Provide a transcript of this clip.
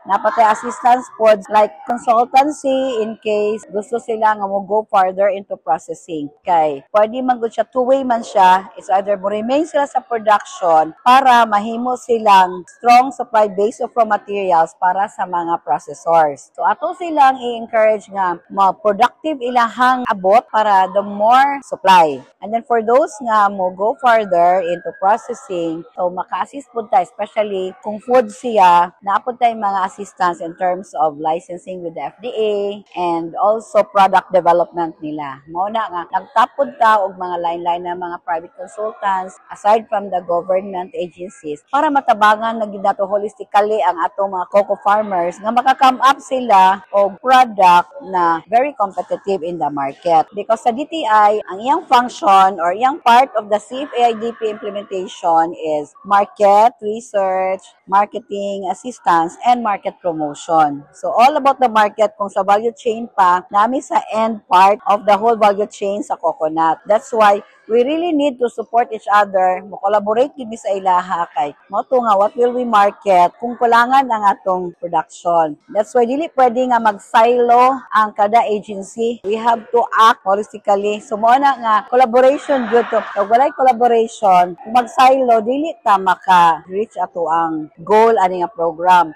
napatay assistance pods like consultancy in case gusto sila nga mo go further into processing. Kay pwede man gud siya two-way man siya. It's either mo remain sila sa production para mahimo silang strong supply base of raw materials para sa mga processors. So ato silang i-encourage nga ma-productive ilahang abot para the more supply. And then for those nga mo go further into processing, so maka-assist po tayo, especially kung food siya, naapod tayong mga assistance in terms of licensing with the FDA and also product development nila. Mauna nga, nagtapod ta og mga line-line na mga private consultants aside from the government agencies para matabangan na ginato holistically ang atong mga cocoa farmers nga maka-come up sila og product na very competitive in the market. Because sa DTI, ang iyang function or iyang part of the CFAIDP implementation is market research, marketing assistance, and market promotion. So all about the market kung sa value chain pa, nami sa end part of the whole value chain sa coconut. That's why we really need to support each other, mo-collaborate din sa ilaha kay mo to nga what will we market kung kulangan ang atong production. That's why dili pwede nga mag-silo ang kada agency. We have to act holistically. So mo na nga collaboration jud to. Kung walay collaboration, kung mag-silo dili ta maka-reach ato ang goal ani nga program.